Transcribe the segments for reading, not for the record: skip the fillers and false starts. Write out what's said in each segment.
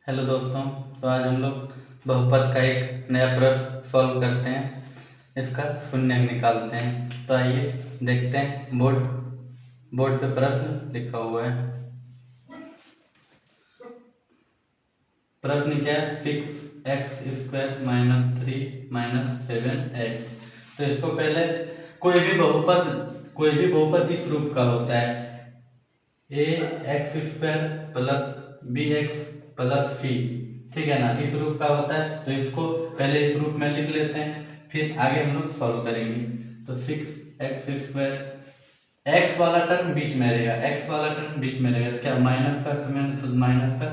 Hello दोस्तों। तो आज हम लोग बहुपद का एक नया प्रश्न सॉल्व करते हैं, इसका शून्य निकालते हैं। तो आइए देखते हैं। बोर्ड पे प्रश्न लिखा हुआ है। प्रश्न क्या है? 6x² - 3 - 7x। तो इसको पहले कोई भी बहुपद इस रूप का होता है, ax² + bx + c। ठीक है ना, इस रूप का होता है। तो इसको पहले इस रूप में लिख लेते हैं, फिर आगे हम लोग सॉल्व करेंगे। तो 6x², x वाला टर्म बीच में रहेगा, तो क्या माइनस का तो माइनस का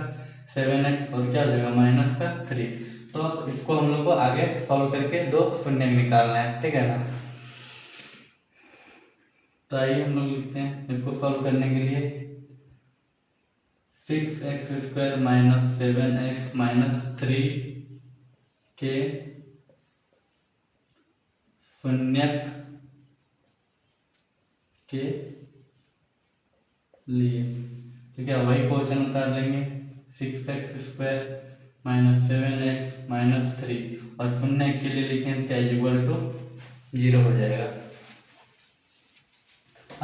7x और क्या हो जाएगा माइनस का 3। तो अब इसको हम लोग को आगे सॉल्व करके दो शून्य निकालना है, ठीक है ना। तो आइए हम लोग लिखते हैं इसको सॉल्व करने के लिए। 6x² - 7x - 3 के शून्यक के लिए तो क्या वही क्वेश्चन उतार लेंगे। 6x² - 7x - 3 और शून्य के लिए लिखें क्या इक्वल टू 0 हो जाएगा।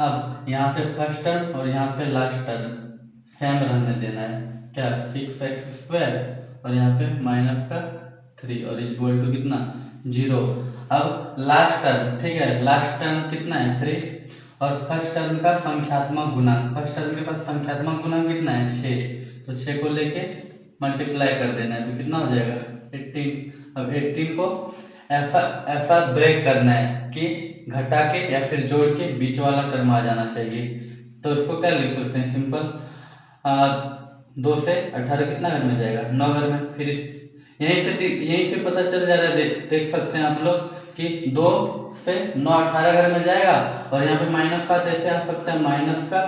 अब यहाँ से फर्स्ट टर्म और यहाँ से लास्ट टर्म सेम रहने देना है। क्या 6x² और यहाँ पे माइनस का 3 और इक्वल टू कितना 0। अब लास्ट टर्म, ठीक है, लास्ट टर्म कितना है 3 और फर्स्ट टर्म का संख्यात्मक गुणांक, फर्स्ट टर्म के पास संख्यात्मक गुणांक कितना है 6। तो 6 को लेके मल्टीप्लाई कर देना है तो कितना हो जाएगा 18। अब 18 को ऐसा ब्रेक करना है कि घटा के या फिर जोड़ के बीच वाला टर्म आ जाना चाहिए। तो इसको क्या लिख सकते हैं सिंपल, 2 से 18 कितना घर में जाएगा 9 घर में। फिर यहीं से पता चल जा रहा है, देख सकते हैं आप लोग कि 2 से 9 18 घर में जाएगा और यहाँ पे -7 ऐसे आ सकता है, माइनस का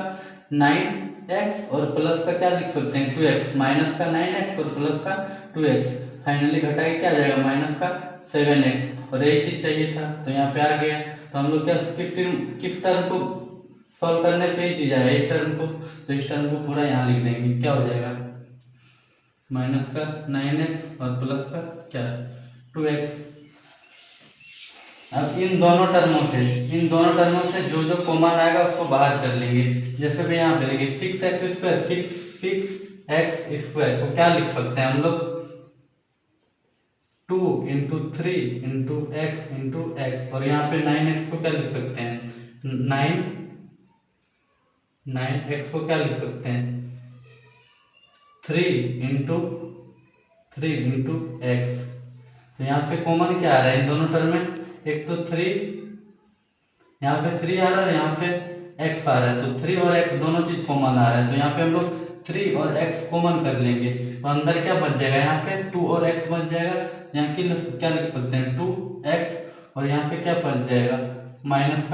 9x और प्लस का क्या लिख सकते हैं 2x, माइनस का 9x और प्लस का 2x। फाइनली घटा के क्या जाएगा माइनस का 7x और यही चीज चाहिए था तो यहाँ पे आ गया। तो हम लोग क्या किस टर्म को सॉल्व करने से ही चीज आएगा इस टर्म को, तो इस टर्म को पूरा यहाँ लिख देंगे। क्या हो जाएगा माइनस का 9x और प्लस का क्या 2x। अब इन दोनों टर्मों से जो जो कॉमन आएगा उसको बाहर कर लेंगे। जैसे भी यहाँ पे देखिए 6x² को क्या लिख सकते हैं हम लोग 2 × 3 × x और यहाँ पे 9x को क्या लिख सकते हैं 9x को क्या लिख सकते हैं 3 × x। तो यहाँ से कॉमन क्या आ रहा है इन दोनों टर्म में, एक तो 3 यहाँ पे 3 आ रहा है, यहाँ से x आ रहा है, तो 3 और x दोनों चीज कॉमन आ रहा है। तो यहाँ पे हम लोग 3 और x कॉमन कर लेंगे तो अंदर क्या बच जाएगा, यहाँ से 2 और x बच जाएगा। यहाँ की क्या लिख सकते हैं 2x और यहाँ से क्या बच जाएगा माइनस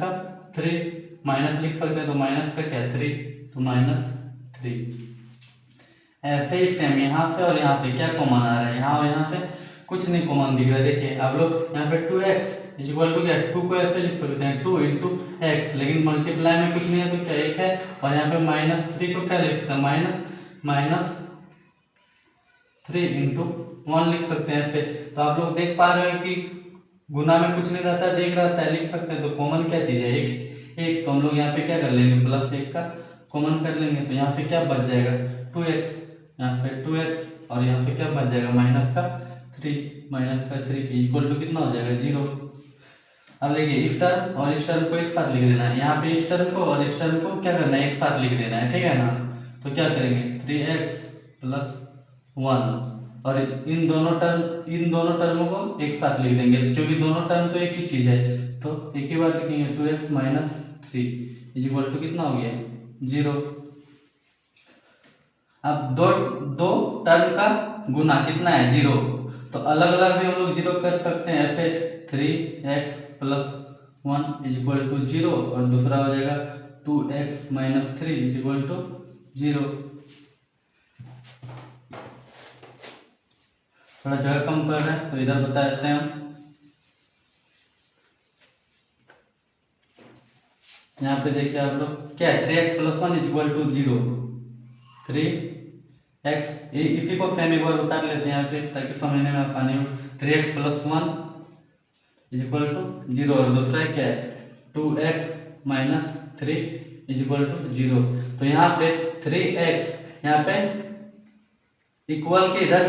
का 3 माइनस लिख सकते हैं, तो माइनस का क्या 3 तो -3। ऐसे ही सेम यहाँ से और यहाँ से क्या कॉमन आ रहा है, यहाँ और यहाँ से कुछ नहीं कॉमन दिख रहा है। देखिए आप लोग यहाँ पे 2x इक्वल टू क्या 2 को ऐसे लिख सकते हैं 2 × x, लेकिन मल्टीप्लाई में कुछ नहीं है तो क्या 1 है। और यहाँ पे -3 को क्या लिख सकते हैं -3 × 1 लिख सकते हैं ऐसे। तो आप लोग देख पा रहे हो कि गुना में कुछ नहीं रहता, देख रहता है, लिख सकते हैं। तो कॉमन क्या चीज़ है एक तो हम लोग यहाँ पे क्या कर लेंगे +1 का कॉमन कर लेंगे, तो यहाँ से क्या बच जाएगा 2x, यहाँ से 2x और यहाँ से क्या बच जाएगा -3 इक्वल टू कितना हो जाएगा 0। अब देखिए इस टर्म और इस टर्म को एक साथ लिख देना है, यहाँ पे इस टर्म को और इस टर्म को क्या करना है एक साथ लिख देना है, ठीक है ना। तो क्या करेंगे 3x + 1 और इन दोनों टर्मों को एक साथ लिख देंगे क्योंकि दोनों टर्म तो एक ही चीज है। तो एक ही बार लिखेंगे 2x - 3 इक्वल टू कितना हो गया 0। अब दो टर्म का गुना कितना है 0, तो अलग अलग भी हम लोग 0 कर सकते हैं ऐसे 3x + 1 इक्वल टू 0 और दूसरा हो जाएगा 2x - 3 इक्वल टू 0। थोड़ा जगह कम कर रहे हैं तो इधर बता देते हैं हम। यहाँ पे देखिए आप लोग क्या है 3x + 1 इक्वल टू 0, 3 एक्स इसी को सेम एक बार उतार लेते हैं यहाँ पे ताकि समझने में आसानी हो। 3x + 1 = 0 और दूसरा क्या है 2x - 3 = 0। तो यहाँ से 3x यहाँ पे इक्वल के इधर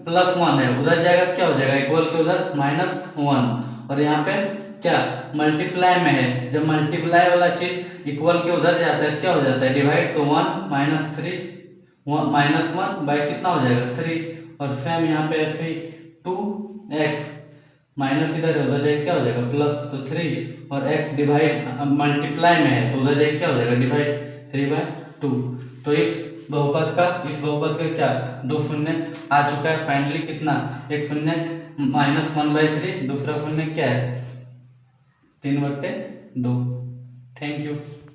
+1 है, उधर जाएगा तो क्या हो जाएगा इक्वल के उधर -1 और यहाँ पे क्या मल्टीप्लाई में है। जब मल्टीप्लाई वाला चीज इक्वल के उधर जाता है तो क्या हो जाता है डिवाइड, तो 1 - 3 -1 बाई कितना हो जाएगा 3 और सेम यहाँ पे ऐसे 2x माइनस इधर है उधर जाएगा क्या हो जाएगा प्लस, तो 3 और x डिवाइड मल्टीप्लाई में है तो उधर जाएगा क्या हो जाएगा डिवाइड 3/2। तो इस बहुपद का क्या 2 शून्य आ चुका है फाइनली। कितना एक शून्य -1/3, दूसरा शून्य क्या है 3/2। Thank you.